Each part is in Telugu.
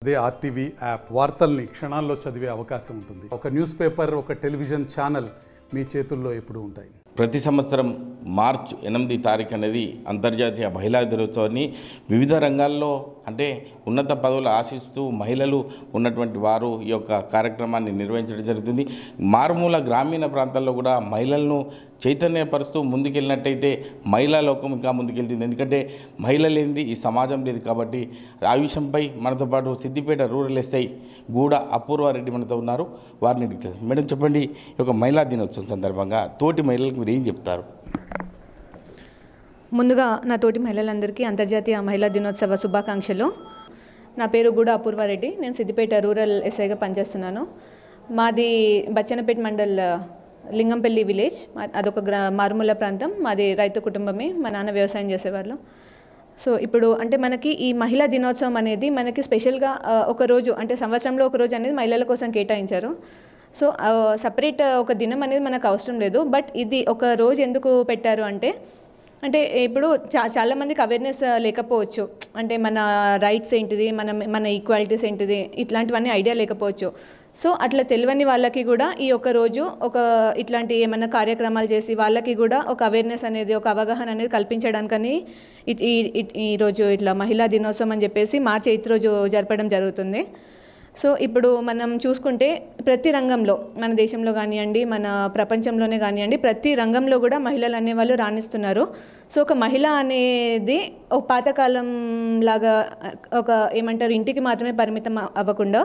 అదే ఆర్టీవీ యాప్ వార్తల్ని క్షణాల్లో చదివే అవకాశం ఉంటుంది. ఒక న్యూస్ పేపర్, ఒక టెలివిజన్ ఛానల్ మీ చేతుల్లో ఎప్పుడూ ఉంటాయి. ప్రతి సంవత్సరం మార్చి 8 తారీఖు అనేది అంతర్జాతీయ మహిళా దినోత్సవాన్ని వివిధ రంగాల్లో అంటే ఉన్నత పదవులు ఆశిస్తూ మహిళలు ఉన్నటువంటి వారు ఈ యొక్క కార్యక్రమాన్ని నిర్వహించడం జరుగుతుంది. మారుమూల గ్రామీణ ప్రాంతాల్లో కూడా మహిళలను చైతన్యపరుస్తూ ముందుకెళ్ళినట్టయితే మహిళా లోకం ఇంకా ముందుకెళ్తుంది. ఎందుకంటే మహిళ లేనిది ఈ సమాజం లేదు. కాబట్టి ఆ విషయంపై మనతో పాటు సిద్దిపేట రూరల్ ఎస్ఐ గూడ అపూర్వారెడ్డి మనతో ఉన్నారు. వారిని మేడం చెప్పండి, ఈ యొక్క మహిళా దినోత్సవం సందర్భంగా తోటి మహిళలకు మీరు ఏం చెప్తారు? ముందుగా నా తోటి మహిళలందరికీ అంతర్జాతీయ మహిళా దినోత్సవ శుభాకాంక్షలు. నా పేరు గూడ అపూర్వారెడ్డి. నేను సిద్దిపేట రూరల్ ఎస్ఐగా పనిచేస్తున్నాను. మాది బచ్చన్నపేట మండల్ లింగంపల్లి విలేజ్. అదొక మారుమూల ప్రాంతం. మాది రైతు కుటుంబమే. మా నాన్న వ్యవసాయం చేసేవాళ్ళు. సో ఇప్పుడు అంటే మనకి ఈ మహిళా దినోత్సవం అనేది మనకి స్పెషల్గా ఒక రోజు అంటే సంవత్సరంలో ఒక రోజు అనేది మహిళల కోసం కేటాయించారు. సో సపరేట్ ఒక దినం అనేది మనకు అవసరం లేదు. బట్ ఇది ఒక రోజు ఎందుకు పెట్టారు అంటే ఇప్పుడు చాలామందికి అవేర్నెస్ లేకపోవచ్చు. అంటే మన రైట్స్ ఏంటిది, మన ఈక్వాలిటీస్ ఏంటిది, ఇట్లాంటివన్నీ ఐడియా లేకపోవచ్చు. సో అట్లా తెలియని వాళ్ళకి కూడా ఈ ఒక రోజు ఇట్లాంటి ఏమైనా కార్యక్రమాలు చేసి వాళ్ళకి కూడా ఒక అవేర్నెస్ అనేది, ఒక అవగాహన అనేది కల్పించడానికని ఈరోజు ఇట్లా మహిళా దినోత్సవం అని చెప్పేసి మార్చి 8 రోజు జరపడం జరుగుతుంది. సో ఇప్పుడు మనం చూసుకుంటే ప్రతి రంగంలో మన దేశంలో కానివ్వండి, మన ప్రపంచంలోనే కానివ్వండి, ప్రతి రంగంలో కూడా మహిళలు అనేవాళ్ళు రాణిస్తున్నారు. సో ఒక మహిళ అనేది ఒక పాతకాలం లాగా ఒక ఏమంటారు ఇంటికి మాత్రమే పరిమితం అవ్వకుండా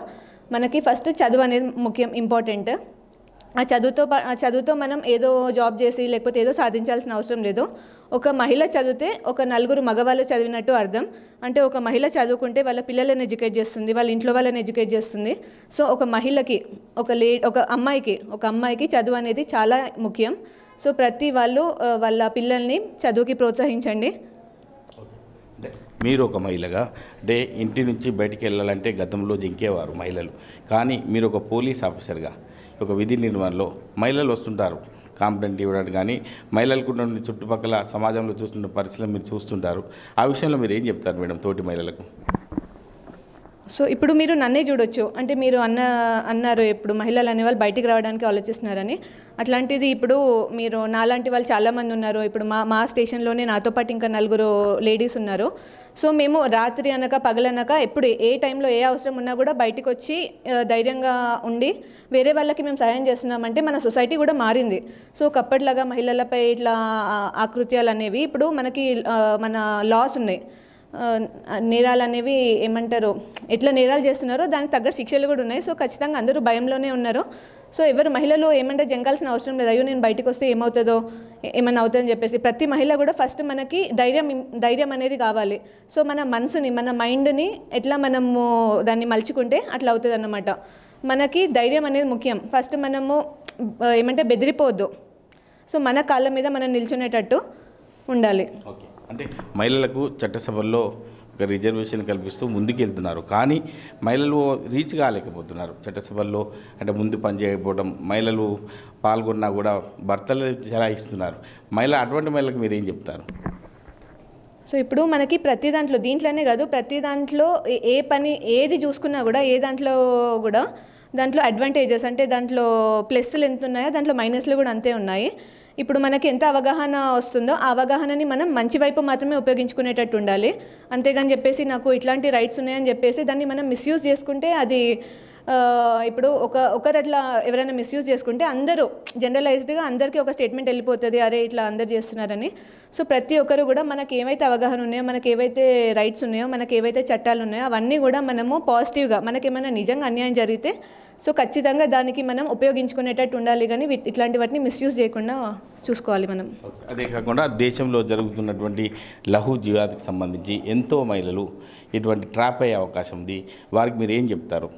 మనకి ఫస్ట్ చదువు అనేది ముఖ్యం, ఇంపార్టెంట్. ఆ చదువుతో మనం ఏదో జాబ్ చేసి లేకపోతే ఏదో సాధించాల్సిన అవసరం లేదు. ఒక మహిళ చదివితే ఒక 4 మగవాళ్ళు చదివినట్టు అర్థం. అంటే ఒక మహిళ చదువుకుంటే వాళ్ళ పిల్లలను ఎడ్యుకేట్ చేస్తుంది, వాళ్ళ ఇంట్లో వాళ్ళని ఎడ్యుకేట్ చేస్తుంది. సో ఒక మహిళకి ఒక అమ్మాయికి చదువు అనేది చాలా ముఖ్యం. సో ప్రతి వాళ్ళు వాళ్ళ పిల్లల్ని చదువుకి ప్రోత్సహించండి. మీరు ఒక మహిళగా అంటే ఇంటి నుంచి బయటికి వెళ్ళాలంటే గతంలో జింకేవారు మహిళలు. కానీ మీరు ఒక పోలీస్ ఆఫీసర్గా ఒక విధి నిర్వహణలో మహిళలు వస్తుంటారు కాంప్లైంట్ ఇవ్వడానికి. కానీ మహిళలకు చుట్టుపక్కల సమాజంలో చూస్తున్న పరిస్థితులు మీరు చూస్తుంటారు. ఆ విషయంలో మీరు ఏం చెప్తారు మేడం తోటి మహిళలకు? సో ఇప్పుడు మీరు నన్నే చూడొచ్చు. అంటే మీరు అన్నారు ఇప్పుడు మహిళలు అనేవాళ్ళు బయటికి రావడానికి ఆలోచిస్తున్నారని. అట్లాంటిది ఇప్పుడు మీరు నాలాంటి వాళ్ళు చాలామంది ఉన్నారు. ఇప్పుడు మా స్టేషన్లోనే నాతో పాటు ఇంకా 4 లేడీస్ ఉన్నారు. సో మేము రాత్రి అనక పగలనక ఎప్పుడు ఏ టైంలో ఏ అవసరం ఉన్నా కూడా బయటకు వచ్చి ధైర్యంగా ఉండి వేరే వాళ్ళకి మేము సహాయం చేస్తున్నామంటే మన సొసైటీ కూడా మారింది. సో ఒకప్పటిలాగా మహిళలపై ఇట్లా ఆకృత్యాలు అనేవి ఇప్పుడు మనకి మన లాస్ ఉన్నాయి. నేరాలు అనేవి ఏమంటారు, ఎట్లా నేరాలు చేస్తున్నారో దానికి తగ్గ శిక్షలు కూడా ఉన్నాయి. సో ఖచ్చితంగా అందరూ భయంలోనే ఉన్నారు. సో ఎవరు మహిళలు ఏమంటే జంకాల్సిన అవసరం లేదు. అయ్యో నేను బయటకు వస్తే ఏమవుతుందో, ఏమన్నా అవుతుందని చెప్పేసి ప్రతి మహిళ కూడా ఫస్ట్ మనకి ధైర్యం అనేది కావాలి. సో మన మనసుని, మన మైండ్ని ఎట్లా మనము దాన్ని మలుచుకుంటే అట్లా అవుతుంది అన్నమాట. మనకి ధైర్యం అనేది ముఖ్యం. ఫస్ట్ మనము ఏమంటే బెదిరిపోవద్దు. సో మన కాళ్ళ మీద మనం నిల్చునేటట్టు ఉండాలి. ఓకే, అంటే మహిళలకు చట్టసభల్లో ఒక రిజర్వేషన్ కల్పిస్తూ ముందుకెళ్తున్నారు. కానీ మహిళలు రీచ్ కాలేకపోతున్నారు చట్టసభల్లో. అంటే ముందు పనిచేయకపోవడం, మహిళలు పాల్గొన్నా కూడా భర్తలు చెలాయిస్తున్నారు. అటువంటి మహిళలకు మీరు ఏం చెప్తారు? సో ఇప్పుడు మనకి ప్రతి దాంట్లో, దీంట్లోనే కాదు ప్రతి దాంట్లో ఏ పని ఏది చూసుకున్నా కూడా దాంట్లో అడ్వాంటేజెస్ అంటే దాంట్లో ప్లస్లు ఎంత ఉన్నాయో దాంట్లో మైనస్లు కూడా అంతే ఉన్నాయి. ఇప్పుడు మనకి ఎంత అవగాహన వస్తుందో ఆ అవగాహనని మనం మంచి వైపు మాత్రమే ఉపయోగించుకునేటట్టు ఉండాలి. అంతేగాని చెప్పేసి నాకు ఇట్లాంటి రైట్స్ ఉన్నాయని చెప్పేసి దాన్ని మనం మిస్యూజ్ చేసుకుంటే అది ఇప్పుడు ఒకరు అట్లా ఎవరైనా మిస్యూజ్ చేసుకుంటే అందరూ జనరలైజ్డ్గా అందరికీ ఒక స్టేట్మెంట్ వెళ్ళిపోతుంది, అరే ఇట్లా అందరు చేస్తున్నారని. సో ప్రతి ఒక్కరు కూడా మనకి ఏవైతే అవగాహన ఉన్నాయో, మనకి ఏవైతే రైట్స్ ఉన్నాయో, మనకి ఏవైతే చట్టాలు ఉన్నాయో అవన్నీ కూడా మనము పాజిటివ్గా, మనకేమైనా నిజంగా అన్యాయం జరిగితే సో ఖచ్చితంగా దానికి మనం ఉపయోగించుకునేటట్టు ఉండాలి. కానీ ఇట్లాంటి వాటిని మిస్యూజ్ చేయకుండా చూసుకోవాలి మనం. అదే కాకుండా దేశంలో జరుగుతున్నటువంటి లఘు జిహాద్కి సంబంధించి ఎంతో మహిళలు ఇటువంటి ట్రాప్ అయ్యే అవకాశం ఉంది. వారికి మీరు ఏం చెప్తారు?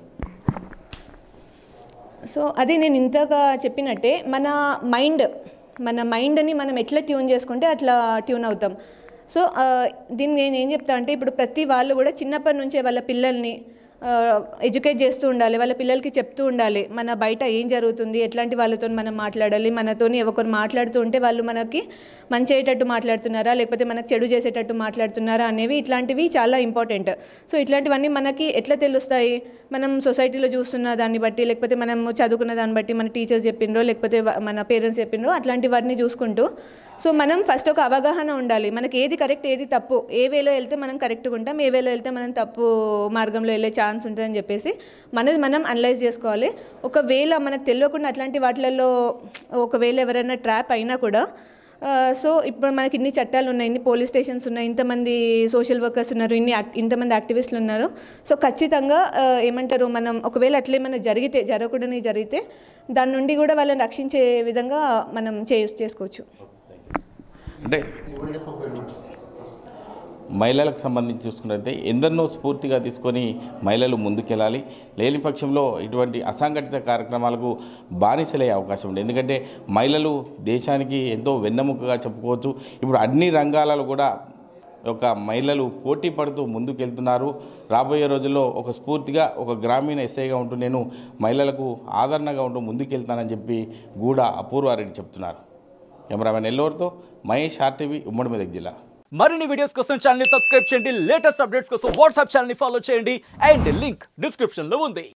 సో అదే నేను ఇంతగా చెప్పినట్టే మన మైండ్ని మనం ఎట్లా ట్యూన్ చేసుకుంటే అట్లా ట్యూన్ అవుతాం. సో దీన్ని నేను ఏం చెప్తా అంటే ఇప్పుడు ప్రతి వాళ్ళు కూడా చిన్నప్పటి నుంచే వాళ్ళ పిల్లల్ని ఎడ్యుకేట్ చేస్తూ ఉండాలి, వాళ్ళ పిల్లలకి చెప్తూ ఉండాలి మన బయట ఏం జరుగుతుంది, ఎట్లాంటి వాళ్ళతో మనం మాట్లాడాలి, మనతోని ఒకరు మాట్లాడుతూ ఉంటే వాళ్ళు మనకి మంచి అయ్యేటట్టు మాట్లాడుతున్నారా లేకపోతే మనకు చెడు చేసేటట్టు మాట్లాడుతున్నారా అనేవి ఇట్లాంటివి చాలా ఇంపార్టెంట్. సో ఇట్లాంటివన్నీ మనకి ఎట్లా తెలుస్తాయి, మనం సొసైటీలో చూస్తున్న దాన్ని బట్టి లేకపోతే మనం చదువుకున్న దాన్ని బట్టి మన టీచర్స్ చెప్పిండ్రో లేకపోతే మన పేరెంట్స్ చెప్పిండ్రో అట్లాంటివన్నీ చూసుకుంటూ. సో మనం ఫస్ట్ ఒక అవగాహన ఉండాలి, మనకి ఏది కరెక్ట్ ఏది తప్పు, ఏ వేలో వెళ్తే మనం కరెక్ట్గా ఉంటాం, ఏ వేలో వెళ్తే మనం తప్పు మార్గంలో వెళ్ళే ఛాన్స్ ఉంటుందని చెప్పేసి మనది మనం అనలైజ్ చేసుకోవాలి. ఒకవేళ మనకు తెలియకుండా అట్లాంటి వాటిలలో ఒకవేళ ఎవరైనా ట్రాప్ అయినా కూడా సో ఇప్పుడు మనకి ఇన్ని చట్టాలు ఉన్నాయి, ఇన్ని పోలీస్ స్టేషన్స్ ఉన్నాయి, ఇంతమంది సోషల్ వర్కర్స్ ఉన్నారు, ఇంతమంది యాక్టివిస్టులు ఉన్నారు. సో ఖచ్చితంగా ఏమంటారు, మనం ఒకవేళ అట్లేమన్నా జరగకూడని జరిగితే దాని నుండి కూడా వాళ్ళని రక్షించే విధంగా మనం చేసుకోవచ్చు. అంటే మహిళలకు సంబంధించి చూసుకున్నట్లయితే ఎందరినో స్ఫూర్తిగా తీసుకొని మహిళలు ముందుకెళ్ళాలి. లేని పక్షంలో ఇటువంటి అసంఘటిత కార్యక్రమాలకు బానిసలయ్యే అవకాశం ఉంది. ఎందుకంటే మహిళలు దేశానికి ఎంతో వెన్నెముకగా చెప్పుకోవచ్చు. ఇప్పుడు అన్ని రంగాలలో కూడా ఒక మహిళలు పోటీ పడుతూ ముందుకెళ్తున్నారు. రాబోయే రోజుల్లో ఒక స్ఫూర్తిగా ఒక గ్రామీణ ఎస్ఐగా ఉంటూ నేను మహిళలకు ఆదరణగా ఉంటూ ముందుకెళ్తానని చెప్పి గూడ అపూర్వారెడ్డి చెప్తున్నారు. కెమెరామెన్ ఎల్లోర్తో మహేష్, ఆర్టీవీ, ఉమ్మడి మెదక్ జిల్లా. మరిన్ని వీడియోస్ కోసం ఛానల్ ని సబ్స్క్రైబ్ చేయండి, లేటెస్ట్ అప్డేట్స్ కోసం వాట్సాప్ ఛానల్ ని ఫాలో చేయండి అండ్ లింక్ డిస్క్రిప్షన్ లో ఉంది.